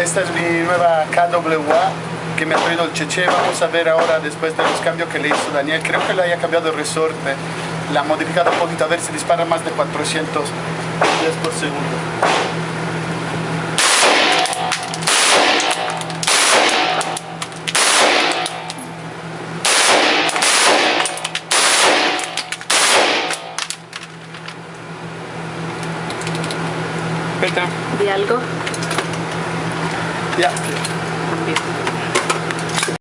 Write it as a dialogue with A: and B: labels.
A: Esta es mi nueva KWA que me ha traído el Cheche. Vamos a ver ahora, después de los cambios que le hizo Daniel. Creo que le haya cambiado el resorte, la ha modificado un poquito, a ver si dispara más de 400 pies por segundo.
B: Peter.
C: ¿Di algo?
A: Ya.
C: También.